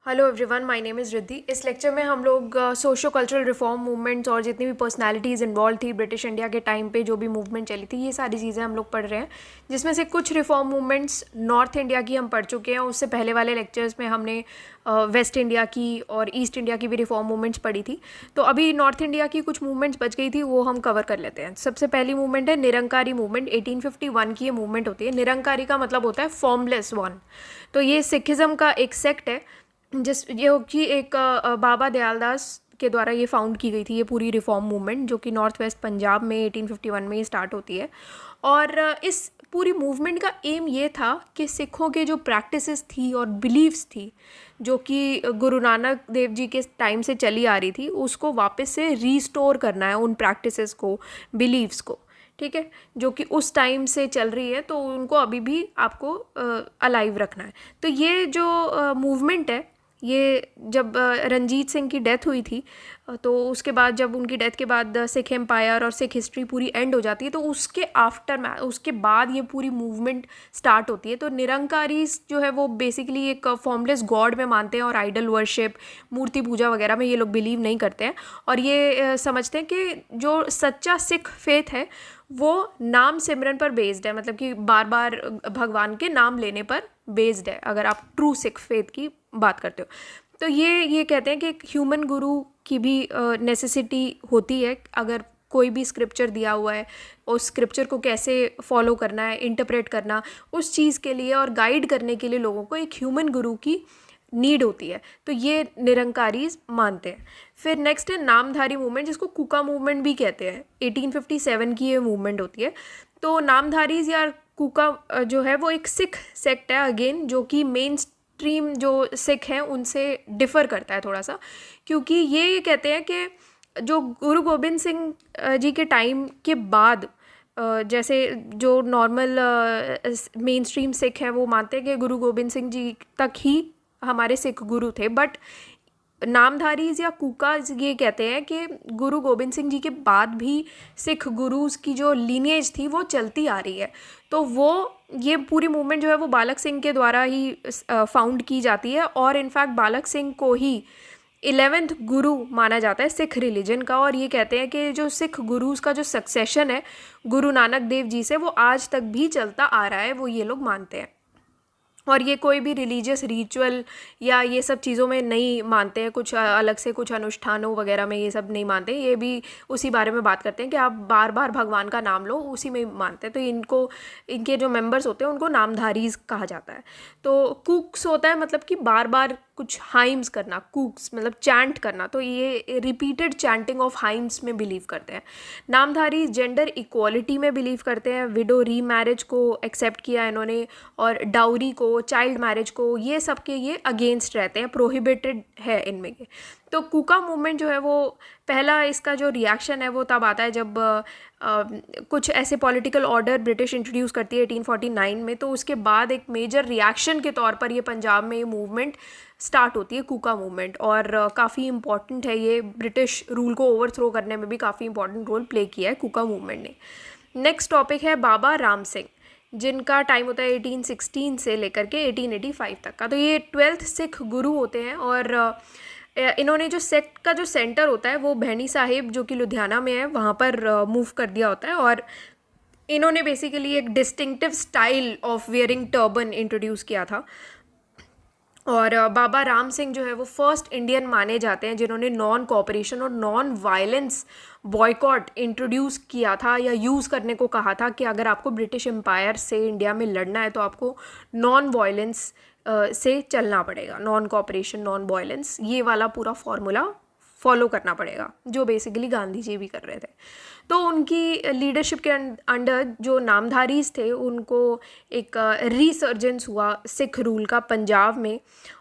Hello everyone, my name is Riddhi. इस lecture में हम लोग सोशो कल्चरल रिफॉर्म मूवमेंट्स और जितनी भी पर्सनालिटीज़ इन्वॉल्व थी ब्रिटिश इंडिया के टाइम पे, जो भी मूवमेंट चली थी, ये सारी चीज़ें हम लोग पढ़ रहे हैं। जिसमें से कुछ रिफॉर्म मूवमेंट्स नॉर्थ इंडिया की हम पढ़ चुके हैं। उससे पहले वाले लेक्चर्स में हमने वेस्ट इंडिया की और ईस्ट इंडिया की भी रिफॉर्म मूवमेंट्स पढ़ी थी। तो अभी नॉर्थ इंडिया की कुछ मूवमेंट्स बच गई थी, वो हम कवर कर लेते हैं। सबसे पहली मूवमेंट है निरंकारी मूवमेंट। 1851 की ये मूवमेंट होती है। निरंकारी का मतलब होता है फॉर्मलेस वन। तो ये सिखिज़म का एक सेक्ट है ये कि एक बाबा दयालदास के द्वारा ये फाउंड की गई थी, ये पूरी रिफॉर्म मूवमेंट, जो कि नॉर्थ वेस्ट पंजाब में 1851 में ही स्टार्ट होती है। और इस पूरी मूवमेंट का एम ये था कि सिखों के जो प्रैक्टिसेस थी और बिलीव्स थी, जो कि गुरु नानक देव जी के टाइम से चली आ रही थी, उसको वापस से रीस्टोर करना है, उन प्रैक्टिसेस को, बिलीव्स को। ठीक है, जो कि उस टाइम से चल रही है, तो उनको अभी भी आपको अलाइव रखना है। तो ये जो मूवमेंट है, ये जब रंजीत सिंह की डेथ हुई थी, तो उसके बाद, जब उनकी डेथ के बाद सिख एम्पायर और सिख हिस्ट्री पूरी एंड हो जाती है, तो उसके बाद ये पूरी मूवमेंट स्टार्ट होती है। तो निरंकारी जो है वो बेसिकली एक फॉर्मलेस गॉड में मानते हैं और आइडल वर्शिप, मूर्ति पूजा वगैरह में ये लोग बिलीव नहीं करते हैं। और ये समझते हैं कि जो सच्चा सिख फेथ है वो नाम सिमरन पर बेस्ड है, मतलब कि बार बार भगवान के नाम लेने पर बेस्ड है, अगर आप ट्रू सिख फेथ की बात करते हो। तो ये कहते हैं कि एक ह्यूमन गुरु की भी नेसेसिटी होती है। अगर कोई भी स्क्रिप्चर दिया हुआ है, उस स्क्रिप्चर को कैसे फॉलो करना है, इंटरप्रेट करना, उस चीज़ के लिए और गाइड करने के लिए लोगों को एक ह्यूमन गुरु की नीड होती है। तो ये निरंकारी मानते हैं। फिर नेक्स्ट है नामधारी मूवमेंट, जिसको कुका मूवमेंट भी कहते हैं। 1857 की ये मूवमेंट होती है। तो नामधारीज या कुका जो है वो एक सिख सेक्ट है अगेन, जो कि मेन स्ट्रीम जो सिख हैं उनसे डिफ़र करता है थोड़ा सा, क्योंकि ये कहते हैं कि जो गुरु गोबिंद सिंह जी के टाइम के बाद, जैसे जो नॉर्मल मेन स्ट्रीम सिख है वो मानते हैं कि गुरु गोबिंद सिंह जी तक ही हमारे सिख गुरु थे, बट नामधारीज या कुकाज ये कहते हैं कि गुरु गोबिंद सिंह जी के बाद भी सिख गुरुज की जो लीनिएज थी वो चलती आ रही है। तो वो ये पूरी मूवमेंट जो है वो बालक सिंह के द्वारा ही फाउंड की जाती है, और इनफैक्ट बालक सिंह को ही 11th गुरु माना जाता है सिख रिलीजन का। और ये कहते हैं कि जो सिख गुरुज का जो सक्सेशन है गुरु नानक देव जी से, वो आज तक भी चलता आ रहा है, वो ये लोग मानते हैं। और ये कोई भी रिलीजियस रिचुअल या ये सब चीज़ों में नहीं मानते हैं, कुछ अलग से कुछ अनुष्ठानों वगैरह में ये सब नहीं मानते। ये भी उसी बारे में बात करते हैं कि आप बार बार भगवान का नाम लो, उसी में मानते हैं। तो इनको, इनके जो मेंबर्स होते हैं उनको नामधारीज कहा जाता है। तो कुक्स होता है मतलब कि बार बार कुछ हाइम्स करना, कुक्स मतलब चैंट करना। तो ये रिपीटेड चैंटिंग ऑफ हाइम्स में बिलीव करते हैं। नामधारी जेंडर इक्वालिटी में बिलीव करते हैं। विडो री मैरिज को एक्सेप्ट किया इन्होंने, और डाउरी को, चाइल्ड मैरिज को, ये सब के ये अगेंस्ट रहते हैं, प्रोहिबिटेड है इनमें के। तो कुका मूवमेंट जो है वो पहला इसका जो रिएक्शन है वो तब आता है जब कुछ ऐसे पॉलिटिकल ऑर्डर ब्रिटिश इंट्रोड्यूस करती है 1849 में। तो उसके बाद एक मेजर रिएक्शन के तौर पर ये पंजाब में ये मूवमेंट स्टार्ट होती है, कुका मूवमेंट। और काफ़ी इंपॉर्टेंट है, ये ब्रिटिश रूल को ओवरथ्रो करने में भी काफ़ी इंपॉर्टेंट रोल प्ले किया है कुका मूवमेंट ने। नेक्स्ट टॉपिक है बाबा राम सिंह, जिनका टाइम होता है 1816 से लेकर के 1885 तक का। तो ये 12th सिख गुरु होते हैं। और इन्होंने जो सेक्ट का जो सेंटर होता है वो भैनी साहिब, जो कि लुधियाना में है, वहाँ पर मूव कर दिया होता है। और इन्होंने बेसिकली एक distinctive style of wearing turban introduce किया था। और बाबा राम सिंह जो है वो फर्स्ट इंडियन माने जाते हैं जिन्होंने नॉन कोऑपरेशन और नॉन वायलेंस बॉयकॉट इंट्रोड्यूस किया था, या यूज़ करने को कहा था कि अगर आपको ब्रिटिश एम्पायर से इंडिया में लड़ना है तो आपको नॉन वायलेंस से चलना पड़ेगा। नॉन कोऑपरेशन, नॉन वायलेंस, ये वाला पूरा फॉर्मूला फॉलो करना पड़ेगा, जो बेसिकली गांधी जी भी कर रहे थे। तो उनकी लीडरशिप के अंडर जो नामधारीज थे उनको एक रीसर्जेंस हुआ सिख रूल का पंजाब में।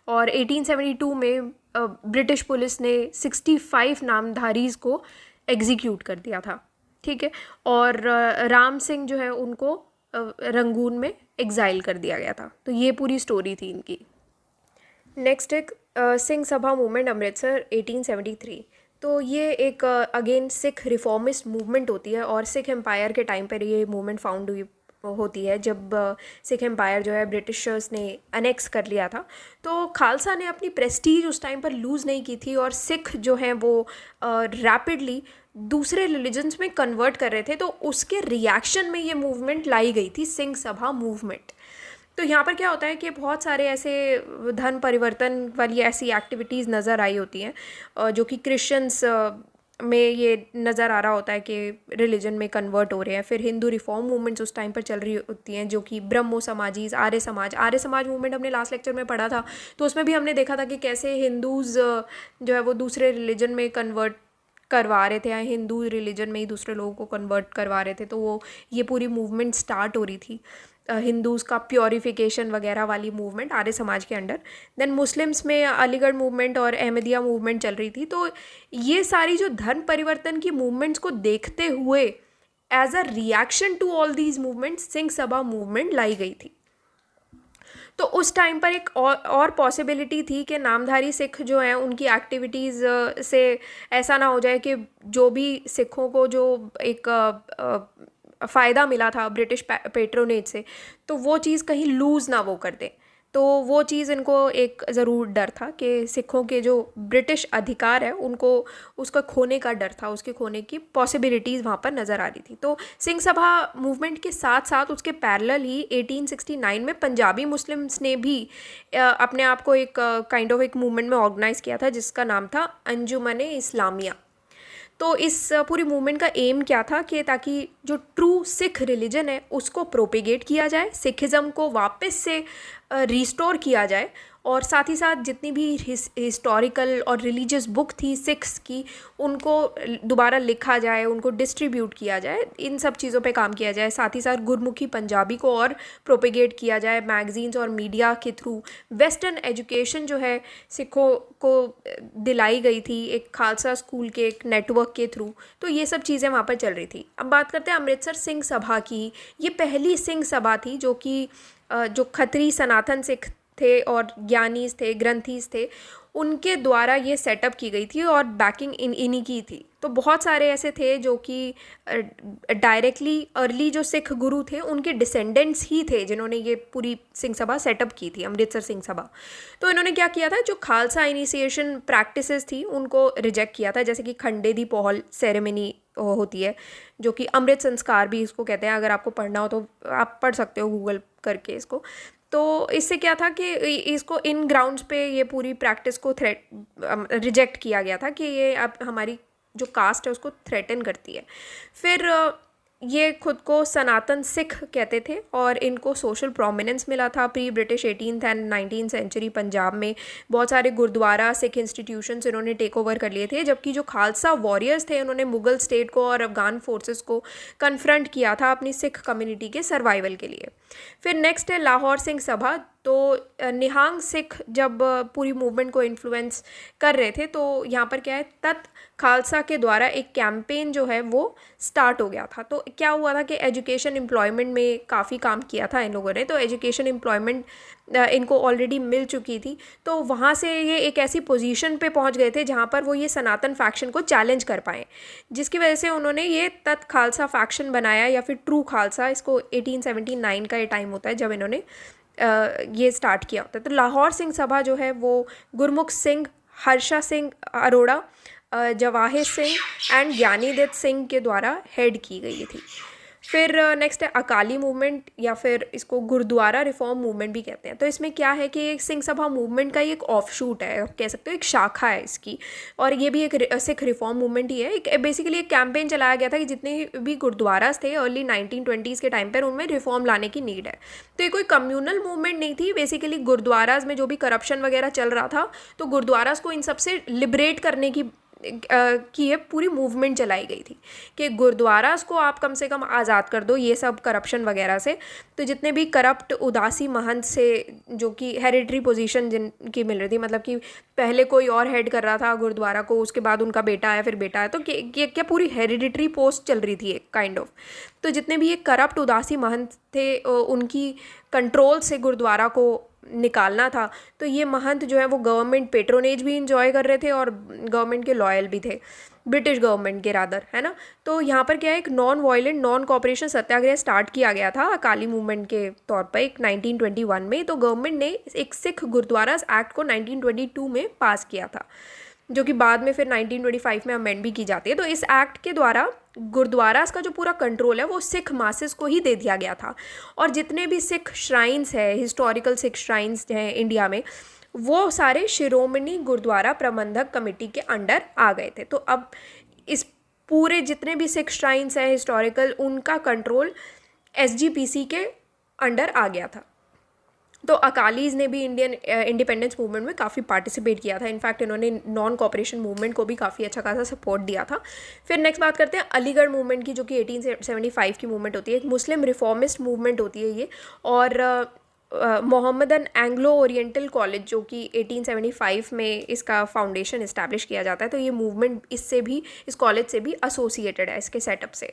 और 1872 में ब्रिटिश पुलिस ने 65 नामधारीज को एग्जीक्यूट कर दिया था। ठीक है, और राम सिंह जो है उनको रंगून में एग्जाइल कर दिया गया था। तो ये पूरी स्टोरी थी इनकी। नेक्स्ट एक सिंह सभा मूवमेंट अमृतसर 1873। तो ये एक अगेन सिख रिफॉर्मिस्ट मूवमेंट होती है, और सिख एम्पायर के टाइम पर ये मूवमेंट फाउंड हुई होती है जब सिख एम्पायर जो है ब्रिटिशर्स ने अनेक्स कर लिया था। तो खालसा ने अपनी प्रेस्टीज उस टाइम पर लूज़ नहीं की थी और सिख जो हैं वो रैपिडली दूसरे रिलीजन्स में कन्वर्ट कर रहे थे। तो उसके रिएक्शन में ये मूवमेंट लाई गई थी, सिंह सभा मूवमेंट। तो यहाँ पर क्या होता है कि बहुत सारे ऐसे धन परिवर्तन वाली ऐसी एक्टिविटीज़ नज़र आई होती हैं जो कि क्रिश्चियंस में ये नज़र आ रहा होता है कि रिलीजन में कन्वर्ट हो रहे हैं। फिर हिंदू रिफॉर्म मूवमेंट्स उस टाइम पर चल रही होती हैं जो कि ब्रह्मो समाजीज, आर्य समाज मूवमेंट हमने लास्ट लेक्चर में पढ़ा था। तो उसमें भी हमने देखा था कि कैसे हिंदूज़ जो है वो दूसरे रिलीजन में कन्वर्ट करवा रहे थे या हिंदू रिलीजन में ही दूसरे लोगों को कन्वर्ट करवा रहे थे। तो वो ये पूरी मूवमेंट स्टार्ट हो रही थी, हिंदूज़ का प्योरिफिकेशन वगैरह वाली मूवमेंट आर्य समाज के अंडर। देन मुस्लिम्स में अलीगढ़ मूवमेंट और अहमदिया मूवमेंट चल रही थी। तो ये सारी जो धर्म परिवर्तन की मूवमेंट्स को देखते हुए as a reaction to all these movements Singh Sabha movement लाई गई थी। तो उस टाइम पर एक और पॉसिबिलिटी थी कि नामधारी सिख जो हैं उनकी एक्टिविटीज़ से ऐसा ना हो जाए कि जो भी सिखों को जो एक फ़ायदा मिला था ब्रिटिश पेट्रोनेज से, तो वो चीज़ कहीं लूज़ ना वो कर दें। तो वो चीज़ इनको एक ज़रूर डर था कि सिखों के जो ब्रिटिश अधिकार है उनको उसका खोने का डर था, उसके खोने की पॉसिबिलिटीज़ वहाँ पर नज़र आ रही थी। तो सिंह सभा मूवमेंट के साथ साथ उसके पैरेलल ही 1869 में पंजाबी मुस्लिम्स ने भी अपने आप को एक काइंड ऑफ एक मूवमेंट में ऑर्गेनाइज़ किया था जिसका नाम था अंजुमन-ए इस्लामिया। तो इस पूरी मूवमेंट का एम क्या था कि ताकि जो ट्रू सिख रिलीजन है उसको प्रोपेगेट किया जाए, सिखिज़म को वापस से रिस्टोर किया जाए, और साथ ही साथ जितनी भी हिस्टोरिकल और रिलीजियस बुक थी सिख्स की उनको दोबारा लिखा जाए, उनको डिस्ट्रीब्यूट किया जाए, इन सब चीज़ों पे काम किया जाए। साथ ही साथ गुरमुखी पंजाबी को और प्रोपेगेट किया जाए मैगज़ीन्स और मीडिया के थ्रू। वेस्टर्न एजुकेशन जो है सिखों को दिलाई गई थी एक खालसा स्कूल के एक नेटवर्क के थ्रू। तो ये सब चीज़ें वहाँ पर चल रही थी। अब बात करते हैं अमृतसर सिंह सभा की। ये पहली सिंह सभा थी जो कि जो खत्री सनातन सिख थे और ज्ञानीज थे, ग्रंथीज थे, उनके द्वारा ये सेटअप की गई थी और बैकिंग इन्हीं की थी। तो बहुत सारे ऐसे थे जो कि डायरेक्टली अर्ली जो सिख गुरु थे उनके डिसेंडेंट्स ही थे जिन्होंने ये पूरी सिंह सभा सेटअप की थी, अमृतसर सिंह सभा। तो इन्होंने क्या किया था, जो खालसा इनिशिएशन प्रैक्टिसेस थी उनको रिजेक्ट किया था, जैसे कि खंडे दी पहल सेरेमनी होती है जो कि अमृत संस्कार भी इसको कहते हैं। अगर आपको पढ़ना हो तो आप पढ़ सकते हो गूगल करके इसको। तो इससे क्या था कि इसको इन ग्राउंड्स पे ये पूरी प्रैक्टिस को रिजेक्ट किया गया था कि ये अब हमारी जो कास्ट है उसको थ्रेटन करती है। फिर ये खुद को सनातन सिख कहते थे और इनको सोशल प्रोमिनेंस मिला था pre British 18th and 19th century Punjab में। बहुत सारे गुरुद्वारा सिख इंस्टीट्यूशंस इन्होंने टेक ओवर कर लिए थे, जबकि जो खालसा वॉरियर्स थे उन्होंने मुगल स्टेट को और अफगान फोर्सेस को कन्फ्रंट किया था अपनी सिख कम्युनिटी के सर्वाइवल के लिए। फिर नेक्स्ट है लाहौर सिंह सभा। तो निहंग सिख जब पूरी मूवमेंट को इन्फ्लुएंस कर रहे थे तो यहाँ पर क्या है, तत् खालसा के द्वारा एक कैंपेन जो है वो स्टार्ट हो गया था। तो क्या हुआ था कि एजुकेशन एम्प्लॉयमेंट में काफ़ी काम किया था इन लोगों ने। तो एजुकेशन एम्प्लॉयमेंट इनको ऑलरेडी मिल चुकी थी, तो वहाँ से ये एक ऐसी पोजीशन पे पहुँच गए थे जहाँ पर वो ये सनातन फैक्शन को चैलेंज कर पाए, जिसकी वजह से उन्होंने ये तत् खालसा फैक्शन बनाया या फिर ट्रू खालसा, इसको 1879 का ये टाइम होता है जब इन्होंने ये स्टार्ट किया होता है। तो लाहौर सिंह सभा जो है वो गुरमुख सिंह, हर्षा सिंह अरोड़ा, जवाहिर सिंह एंड ज्ञानीदत्त सिंह के द्वारा हेड की गई थी। फिर नेक्स्ट है अकाली मूवमेंट या फिर इसको गुरुद्वारा रिफॉर्म मूवमेंट भी कहते हैं। तो इसमें क्या है कि एक सिंह सभा मूवमेंट का ही एक ऑफशूट है, आप कह सकते हो एक शाखा है इसकी, और ये भी एक सिख रिफॉर्म मूवमेंट ही है। एक बेसिकली एक कैंपेन चलाया गया था कि जितने भी गुरुद्वारास थे अर्ली 1920s के टाइम पर उनमें रिफॉर्म लाने की नीड है। तो ये कोई कम्युनल मूवमेंट नहीं थी, बेसिकली गुरुद्वारास में जो भी करप्शन वगैरह चल रहा था तो गुरुद्वारास को इन सबसे लिबरेट करने की ये पूरी मूवमेंट चलाई गई थी कि गुरुद्वारास को आप कम से कम आज़ाद कर दो ये सब करप्शन वगैरह से। तो जितने भी करप्ट उदासी महंत से जो कि हेरिडिटरी पोजीशन जिनकी मिल रही थी, मतलब कि पहले कोई और हेड कर रहा था गुरुद्वारा को, उसके बाद उनका बेटा आया, फिर बेटा आया, तो क्या पूरी हेरिडिटरी पोस्ट चल रही थी एक काइंड ऑफ। तो जितने भी ये करप्ट उदासी महंत थे उनकी कंट्रोल से गुरुद्वारा को निकालना था, तो ये महंत जो है वो गवर्नमेंट पेट्रोनेज भी इंजॉय कर रहे थे और गवर्नमेंट के लॉयल भी थे, ब्रिटिश गवर्नमेंट के रादर, है ना। तो यहाँ पर क्या है, एक नॉन वायलेंट नॉन कॉपरेशन सत्याग्रह स्टार्ट किया गया था अकाली मूवमेंट के तौर पर एक 1921 में। तो गवर्नमेंट ने एक सिख गुरुद्वारा एक्ट को 1922 में पास किया था, जो कि बाद में फिर 1925 में अमेंड भी की जाती है। तो इस एक्ट के द्वारा गुरुद्वारास का जो पूरा कंट्रोल है वो सिख मासेस को ही दे दिया गया था, और जितने भी सिख श्राइन्स हैं, हिस्टोरिकल सिख श्राइन्स हैं इंडिया में, वो सारे शिरोमणि गुरुद्वारा प्रबंधक कमेटी के अंडर आ गए थे। तो अब इस पूरे जितने भी सिख श्राइन्स हैं हिस्टोरिकल, उनका कंट्रोल एसजीपीसी के अंडर आ गया था। तो अकालीज ने भी इंडियन इंडिपेंडेंस मूवमेंट में काफ़ी पार्टिसिपेट किया था। इनफैक्ट इन्होंने नॉन कॉपरेशन मूवमेंट को भी काफ़ी अच्छा खासा सपोर्ट दिया था। फिर नेक्स्ट बात करते हैं अलीगढ़ मूवमेंट की, जो कि 1875 की मूवमेंट होती है, एक मुस्लिम रिफॉर्मिस्ट मूवमेंट होती है ये। और मोहम्मदन एंग्लो ओरिएंटल कॉलेज, जो कि 1875 में इसका फाउंडेशन इस्टेब्लिश किया जाता है। तो ये मूवमेंट इससे भी, इस कॉलेज से भी एसोसिएटेड है, इसके सेटअप से।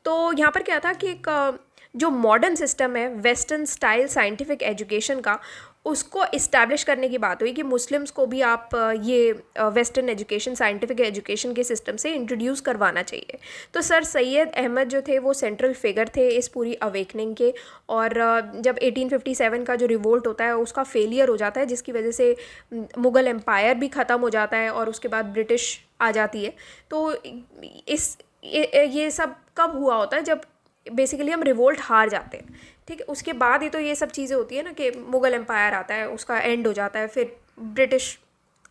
तो यहाँ पर क्या था कि एक जो मॉडर्न सिस्टम है वेस्टर्न स्टाइल साइंटिफिक एजुकेशन का, उसको इस्टेब्लिश करने की बात हुई कि मुस्लिम्स को भी आप ये वेस्टर्न एजुकेशन, साइंटिफिक एजुकेशन के सिस्टम से इंट्रोड्यूस करवाना चाहिए। तो सर सैयद अहमद जो थे वो सेंट्रल फिगर थे इस पूरी अवेकनिंग के। और जब 1857 का जो रिवोल्ट होता है उसका फेलियर हो जाता है, जिसकी वजह से मुग़ल एम्पायर भी ख़त्म हो जाता है और उसके बाद ब्रिटिश आ जाती है। तो ये सब कब हुआ होता है, जब बेसिकली हम रिवोल्ट हार जाते हैं, ठीक है। उसके बाद ही तो ये सब चीज़ें होती है ना, कि मुग़ल एम्पायर आता है, उसका एंड हो जाता है, फिर ब्रिटिश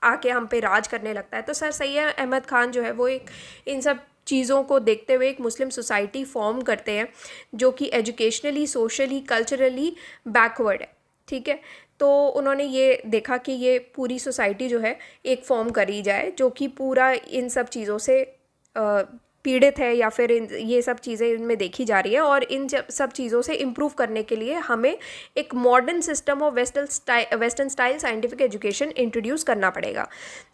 आके हम पे राज करने लगता है। तो सर सैयद अहमद ख़ान जो है वो एक इन सब चीज़ों को देखते हुए एक मुस्लिम सोसाइटी फॉर्म करते हैं, जो कि एजुकेशनली, सोशली, कल्चरली बैकवर्ड है, ठीक है। तो उन्होंने ये देखा कि ये पूरी सोसाइटी जो है एक फॉर्म करी जाए, जो कि पूरा इन सब चीज़ों से पीड़ित है, या फिर ये सब चीज़ें इनमें देखी जा रही है, और इन सब चीज़ों से इम्प्रूव करने के लिए हमें एक modern system of western style scientific education introduce करना पड़ेगा।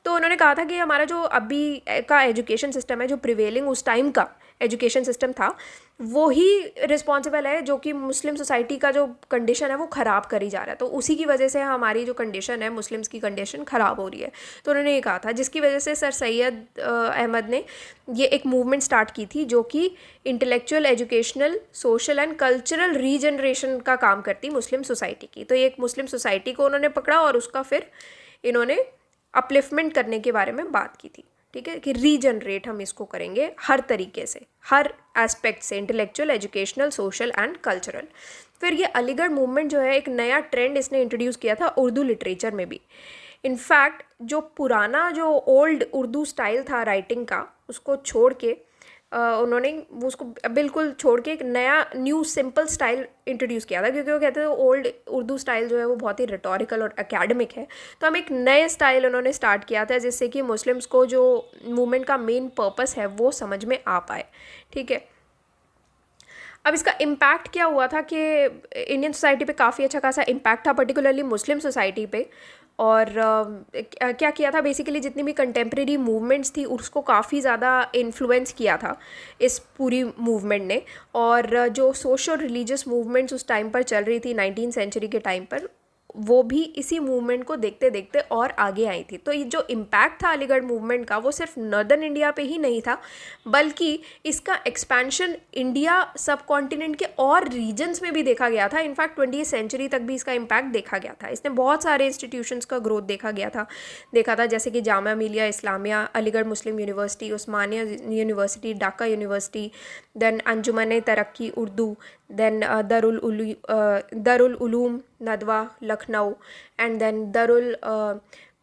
तो उन्होंने कहा था कि हमारा जो अभी का एजुकेशन सिस्टम है, जो प्रिवेलिंग उस टाइम का एजुकेशन सिस्टम था, वो ही रिस्पॉन्सिबल है जो कि मुस्लिम सोसाइटी का जो कंडीशन है वो ख़राब करी जा रहा है। तो उसी की वजह से हमारी जो कंडीशन है, मुस्लिम्स की कंडीशन ख़राब हो रही है। तो उन्होंने ये कहा था, जिसकी वजह से सर सैयद अहमद ने ये एक मूवमेंट स्टार्ट की थी, जो कि intellectual, educational, social and cultural regeneration का काम करती मुस्लिम सोसाइटी की। तो ये एक मुस्लिम सोसाइटी को उन्होंने पकड़ा और उसका फिर इन्होंने अपलिफ्टमेंट करने के बारे में बात की थी, ठीक है, कि रीजनरेट हम इसको करेंगे हर तरीके से, हर एस्पेक्ट से, intellectual, educational, social and cultural. फिर ये अलीगढ़ मूवमेंट जो है एक नया ट्रेंड इसने इंट्रोड्यूस किया था उर्दू लिटरेचर में भी। इनफैक्ट जो पुराना जो ओल्ड उर्दू स्टाइल था राइटिंग का, उसको छोड़ के उन्होंने उसको बिल्कुल छोड़ के एक नया न्यू सिंपल स्टाइल इंट्रोड्यूस किया था, क्योंकि वो कहते थे ओल्ड उर्दू स्टाइल जो है वो बहुत ही रिटोरिकल और एकेडमिक है। तो हम एक नए स्टाइल उन्होंने स्टार्ट किया था, जिससे कि मुस्लिम्स को जो मूवमेंट का मेन पर्पस है वो समझ में आ पाए, ठीक है। अब इसका इम्पैक्ट क्या हुआ था कि इंडियन सोसाइटी पे काफ़ी अच्छा खासा इम्पैक्ट था, पर्टिकुलरली मुस्लिम सोसाइटी पे। और क्या किया था, बेसिकली जितनी भी कंटेम्प्रेरी मूवमेंट्स थी उसको काफ़ी ज़्यादा इन्फ्लुएंस किया था इस पूरी मूवमेंट ने। और जो सोशल रिलीजियस मूवमेंट्स उस टाइम पर चल रही थी 19th सेंचुरी के टाइम पर, वो भी इसी मूवमेंट को देखते देखते और आगे आई थी। तो ये जो इम्पैक्ट था अलीगढ़ मूवमेंट का, वो सिर्फ नॉर्दर्न इंडिया पे ही नहीं था, बल्कि इसका एक्सपेंशन इंडिया सब कॉन्टिनेंट के और रीजन्स में भी देखा गया था। इनफैक्ट 20वीं सेंचुरी तक भी इसका इम्पैक्ट देखा गया था। इसने बहुत सारे इंस्टीट्यूशंस का ग्रोथ देखा था, जैसे कि Jamia Millia Islamia, Aligarh Muslim University, Osmania University, Dhaka University, then Anjuman Taraqqi Urdu, then Darul Uloom Nadwa Lucknow, and then Darul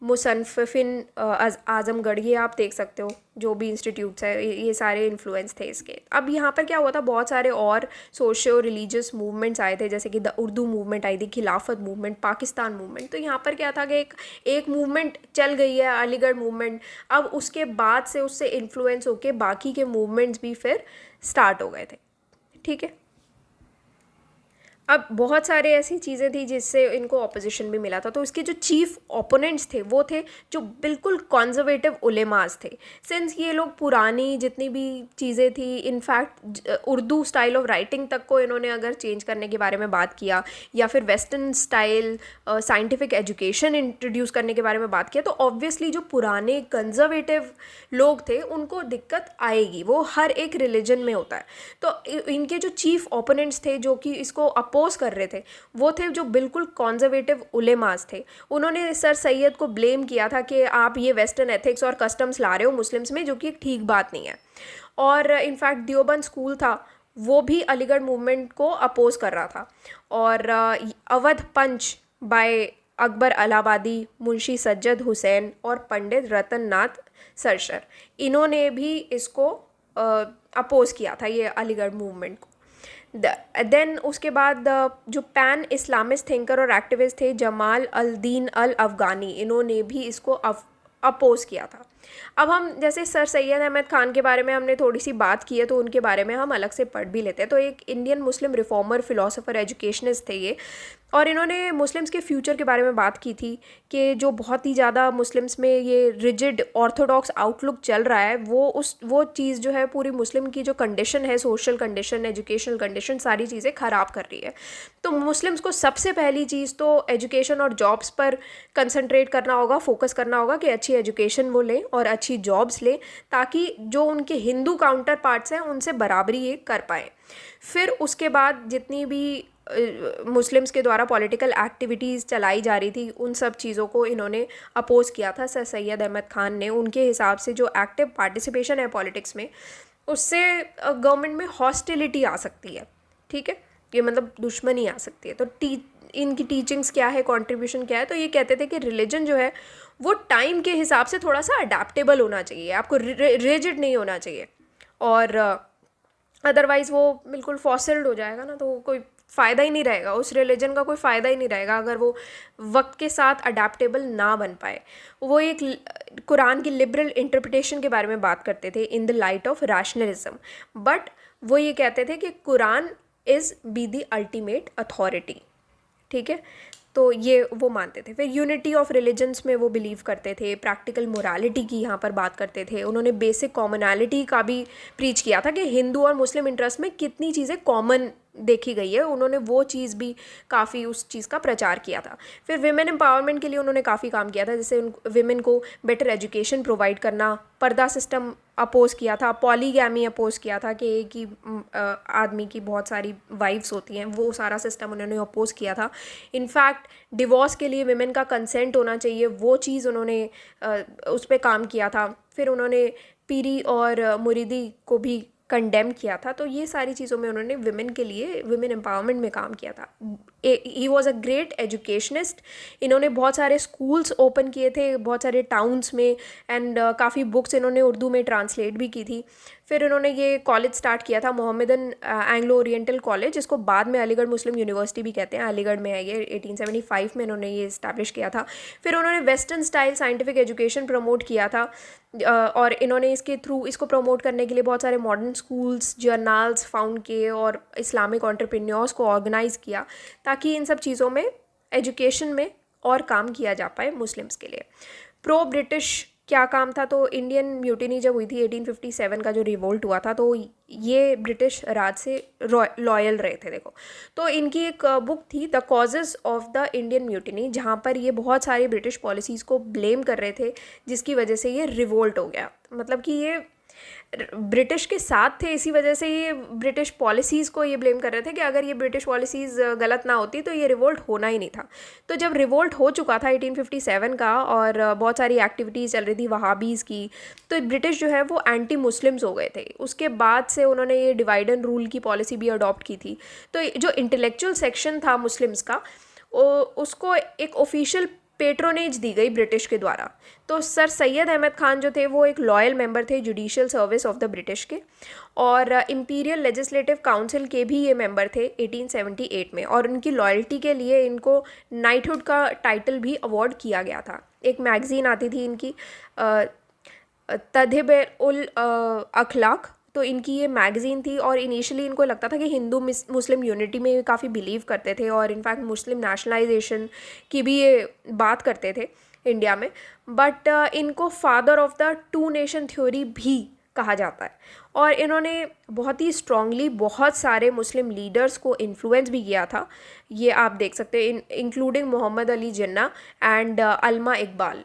Musannifin Azamgarh. ये आप देख सकते हो जो भी इंस्टीट्यूट्स है, ये सारे इन्फ्लुएंस थे इसके। अब यहाँ पर क्या हुआ था, बहुत सारे और सोशो रिलीजियस मूवमेंट्स आए थे, जैसे कि द उर्दू मूवमेंट आई थी, खिलाफत मूवमेंट, पाकिस्तान मूवमेंट। तो यहाँ पर क्या था कि एक मूवमेंट चल गई है अलीगढ़ मूवमेंट, अब उसके बाद से उससे इन्फ्लुएंस होके बाकी के मूवमेंट्स भी फिर स्टार्ट हो गए थे, ठीक है। अब बहुत सारे ऐसी चीज़ें थी जिससे इनको ऑपोजिशन भी मिला था, तो इसके जो चीफ ओपोनेंट्स थे वो थे जो बिल्कुल कॉन्जर्वेटिव उलेमास थे। सिंस ये लोग पुरानी जितनी भी चीज़ें थी, in fact Urdu style of writing तक को इन्होंने अगर चेंज करने के बारे में बात किया, या फिर western style scientific education introduce करने के बारे में बात किया, तो ऑब्वियसली जो पुराने कंजर्वेटिव लोग थे उनको दिक्कत आएगी। वो हर एक रिलीजन में होता है। तो इनके जो चीफ ओपोनेंट्स थे जो कि इसको अपोज कर रहे थे, वो थे जो बिल्कुल कॉन्जर्वेटिव उलेमास थे। उन्होंने सर सैयद को ब्लेम किया था कि आप ये वेस्टर्न एथिक्स और कस्टम्स ला रहे हो मुस्लिम्स में, जो कि एक ठीक बात नहीं है। और इनफैक्ट देवबंद स्कूल था वो भी अलीगढ़ मूवमेंट को अपोज कर रहा था। और अवध पंच बाय अकबर इलाहाबादी, मुंशी सज्जद हुसैन और पंडित रतन नाथ सरसर, इन्होंने भी इसको अपोज किया था, ये अलीगढ़ मूवमेंट को। देन उसके बाद जो पैन इस्लामिस्ट थिंकर और एक्टिविस्ट थे जमाल अल दीन अल अफ़गानी, इन्होंने भी इसको अपोज किया था। अब हम जैसे सर सैयद अहमद ख़ान के बारे में हमने थोड़ी सी बात की है, तो उनके बारे में हम अलग से पढ़ भी लेते हैं। तो एक Indian Muslim reformer, philosopher, educationist थे ये, और इन्होंने मुस्लिम्स के फ्यूचर के बारे में बात की थी कि जो बहुत ही ज़्यादा मुस्लिम्स में ये रिजिड ऑर्थोडॉक्स आउटलुक चल रहा है, वो चीज़ जो है पूरी मुस्लिम की जो कंडीशन है, सोशल कंडीशन, एजुकेशनल कंडीशन, सारी चीज़ें ख़राब कर रही है। तो मुस्लिम्स को सबसे पहली चीज़ तो एजुकेशन और जॉब्स पर कंसंट्रेट करना होगा, फोकस करना होगा कि अच्छी एजुकेशन वो लें और अच्छी जॉब्स लें, ताकि जो उनके हिंदू काउंटर पार्ट्स हैं उनसे बराबरी ये कर पाएँ। फिर उसके बाद जितनी भी मुस्लिम्स के द्वारा पॉलिटिकल एक्टिविटीज़ चलाई जा रही थी, उन सब चीज़ों को इन्होंने अपोज़ किया था सर सैयद अहमद ख़ान ने। उनके हिसाब से जो एक्टिव पार्टिसिपेशन है पॉलिटिक्स में, उससे गवर्नमेंट में हॉस्टिलिटी आ सकती है, ठीक है, ये मतलब दुश्मनी आ सकती है। तो इनकी टीचिंग्स क्या है, कंट्रीब्यूशन क्या है, तो ये कहते थे कि रिलीजन जो है वो टाइम के हिसाब से थोड़ा सा अडेप्टेबल होना चाहिए, आपको रिजिड नहीं होना चाहिए, और अदरवाइज़ वो बिल्कुल फॉसिल्ड हो जाएगा ना, तो कोई फ़ायदा ही नहीं रहेगा, उस रिलीजन का कोई फ़ायदा ही नहीं रहेगा अगर वो वक्त के साथ अडेप्टेबल ना बन पाए। वो एक कुरान की लिबरल इंटरप्रिटेशन के बारे में बात करते थे in the light of rationalism, but वो ये कहते थे कि Quran is be the ultimate authority, ठीक है, तो ये वो मानते थे। फिर यूनिटी ऑफ रिलीजन्स में वो बिलीव करते थे, प्रैक्टिकल मोरालिटी की यहाँ पर बात करते थे। उन्होंने बेसिक कॉमनैलिटी का भी प्रीच किया था कि हिंदू और मुस्लिम इंटरेस्ट में कितनी चीज़ें कॉमन देखी गई है, उन्होंने वो चीज़ भी काफ़ी उस चीज़ का प्रचार किया था। फिर विमेन एम्पावरमेंट के लिए उन्होंने काफ़ी काम किया था, जैसे विमेन को बेटर एजुकेशन प्रोवाइड करना, पर्दा सिस्टम अपोज़ किया था, पॉलीगैमी अपोज़ किया था कि एक ही आदमी की बहुत सारी वाइफ्स होती हैं, वो सारा सिस्टम उन्होंने अपोज़ किया था। इनफैक्ट डिवोर्स के लिए विमेन का कंसेंट होना चाहिए, वो चीज़ उन्होंने उस पर काम किया था। फिर उन्होंने पीरी और मुरीदी को भी कंडेम किया था। तो ये सारी चीज़ों में उन्होंने विमेन के लिए, विमेन एम्पावरमेंट में काम किया था। He was a great educationist. इन्होंने बहुत सारे स्कूल्स ओपन किए थे बहुत सारे टाउन्स में, एंड काफ़ी बुक्स इन्होंने उर्दू में ट्रांसलेट भी की थी। फिर इन्होंने ये कॉलेज स्टार्ट किया था, मोहम्मदन एंग्लो ओरिएंटल कॉलेज, जिसको बाद में अलीगढ़ मुस्लिम यूनिवर्सिटी भी कहते हैं, अलीगढ़ में है ये। 1875 में इन्होंने ये इस्टेब्लिश किया था। फिर उन्होंने western style scientific education promote किया था, और इन्होंने इसके थ्रू इसको प्रमोट करने के लिए बहुत सारे मॉडर्न स्कूल्स, जर्नल्स फाउंड किए और इस्लामिक एंटरप्रेन्योर्स को ऑर्गेनाइज़ किया, ताकि इन सब चीज़ों में, एजुकेशन में और काम किया जा पाए मुस्लिम्स के लिए। प्रो ब्रिटिश क्या काम था, तो इंडियन म्यूटिनी जब हुई थी 1857 का जो रिवोल्ट हुआ था, तो ये ब्रिटिश राज से लॉयल रहे थे। देखो, तो इनकी एक बुक थी the causes of the Indian mutiny, जहाँ पर ये बहुत सारी ब्रिटिश पॉलिसीज़ को ब्लेम कर रहे थे, जिसकी वजह से ये रिवोल्ट हो गया। मतलब कि ये ब्रिटिश के साथ थे, इसी वजह से ये ब्रिटिश पॉलिसीज़ को ये ब्लेम कर रहे थे कि अगर ये ब्रिटिश पॉलिसीज़ गलत ना होती तो ये रिवोल्ट होना ही नहीं था। तो जब रिवोल्ट हो चुका था 1857 का, और बहुत सारी एक्टिविटीज़ चल रही थी वहाबीज़ की, तो ब्रिटिश जो है वो एंटी मुस्लिम्स हो गए थे। उसके बाद से उन्होंने ये डिवाइड एंड रूल की पॉलिसी भी अडॉप्ट की थी। तो जो इंटेलेक्चुअल सेक्शन था मुस्लिम्स का, उसको एक ऑफिशियल पेट्रोनेज दी गई ब्रिटिश के द्वारा। तो सर सैयद अहमद ख़ान जो थे वो एक लॉयल मेंबर थे judicial service of the British के, और इंपीरियल लेजिस्लेटिव काउंसिल के भी ये मेंबर थे 1878 में, और उनकी लॉयल्टी के लिए इनको नाइटहुड का टाइटल भी अवार्ड किया गया था। एक मैगज़ीन आती थी इनकी तदहिब उल अखलाक, तो इनकी ये मैगज़ीन थी और इनिशियली इनको लगता था कि हिंदू मुस्लिम यूनिटी में काफ़ी बिलीव करते थे और इनफैक्ट मुस्लिम नेशनलाइजेशन की भी ये बात करते थे इंडिया में। बट इनको father of the two nation theory भी कहा जाता है और इन्होंने बहुत ही स्ट्रांगली बहुत सारे मुस्लिम लीडर्स को इन्फ्लुएंस भी किया था। ये आप देख सकते हैं, इंक्लूडिंग मोहम्मद अली जिन्ना एंड अल्मा इकबाल।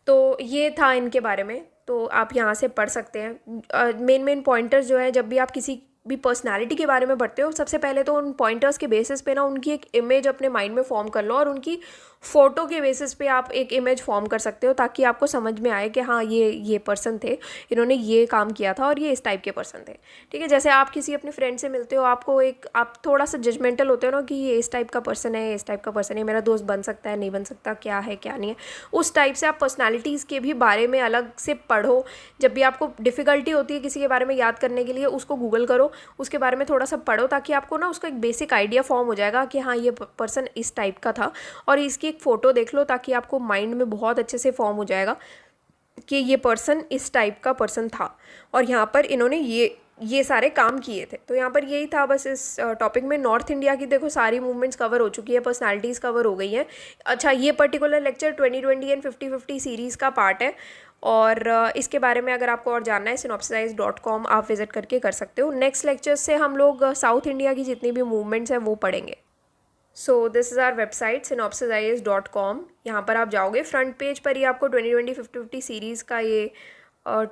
तो ये था इनके बारे में, तो आप यहाँ से पढ़ सकते हैं। मेन पॉइंटर्स जो है, जब भी आप किसी भी पर्सनालिटी के बारे में पढ़ते हो, सबसे पहले तो उन पॉइंटर्स के बेसिस पे ना उनकी एक इमेज अपने माइंड में फॉर्म कर लो और उनकी फ़ोटो के बेसिस पे आप एक इमेज फॉर्म कर सकते हो, ताकि आपको समझ में आए कि हाँ ये पर्सन थे, इन्होंने ये काम किया था और ये इस टाइप के पर्सन थे। ठीक है, जैसे आप किसी अपने फ्रेंड से मिलते हो, आप थोड़ा सा जजमेंटल होते हो ना कि ये इस टाइप का पर्सन है, इस टाइप का पर्सन है, मेरा दोस्त बन सकता है, नहीं बन सकता, क्या है क्या नहीं है। उस टाइप से आप पर्सनैलिटीज़ के भी बारे में अलग से पढ़ो। जब भी आपको डिफ़िकल्टी होती है किसी के बारे में याद करने के लिए, उसको गूगल करो, उसके बारे में थोड़ा सा पढ़ो, ताकि आपको ना उसका एक बेसिक आइडिया फॉर्म हो जाएगा कि हाँ ये पर्सन इस टाइप का था। और इसकी एक फ़ोटो देख लो, ताकि आपको माइंड में बहुत अच्छे से फॉर्म हो जाएगा कि ये पर्सन इस टाइप का पर्सन था और यहाँ पर इन्होंने ये सारे काम किए थे। तो यहाँ पर यही था बस इस टॉपिक में। नॉर्थ इंडिया की देखो सारी मूवमेंट्स कवर हो चुकी है, पर्सनालिटीज़ कवर हो गई हैं। अच्छा, ये पर्टिकुलर लेक्चर 2020 एंड 50-50 सीरीज़ का पार्ट है और इसके बारे में अगर आपको और जानना है synopsisize.com आप विज़िट करके कर सकते हो। नेक्स्ट लेक्चर से हम लोग साउथ इंडिया की जितनी भी मूवमेंट्स हैं वो पढ़ेंगे। So this is our website synopsisize.com। यहाँ पर आप जाओगे, फ्रंट पेज पर ही आपको 2020 50-50 सीरीज़ का ये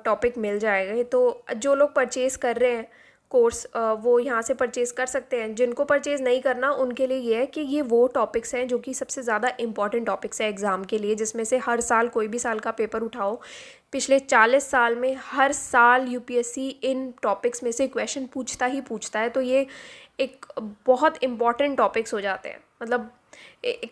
टॉपिक मिल जाएगा। तो जो लोग परचेज़ कर रहे हैं कोर्स, वो यहाँ से परचेज़ कर सकते हैं। जिनको परचेज़ नहीं करना उनके लिए ये है कि ये वो टॉपिक्स हैं जो कि सबसे ज़्यादा इंपॉर्टेंट टॉपिक्स हैं एग्ज़ाम के लिए, जिसमें से हर साल कोई भी साल का पेपर उठाओ, पिछले 40 साल में हर साल यूपीएससी इन टॉपिक्स में से क्वेश्चन पूछता ही पूछता है। तो ये एक बहुत इंपॉर्टेंट टॉपिक्स हो जाते हैं, मतलब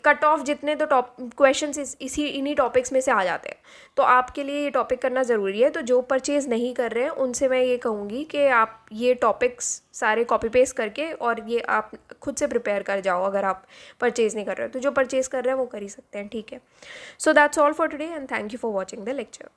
कट ऑफ जितने तो क्वेश्चन इन्हीं टॉपिक्स में से आ जाते हैं। तो आपके लिए ये टॉपिक करना ज़रूरी है। तो जो परचेज़ नहीं कर रहे हैं उनसे मैं ये कहूँगी कि आप ये टॉपिक्स सारे कॉपी पेस्ट करके और ये आप खुद से प्रिपेयर कर जाओ। अगर आप परचेज़ नहीं कर रहे हो तो जो परचेज़ कर रहे हैं वो कर ही सकते हैं। ठीक है, so that's all for today and thank you for watching the lecture.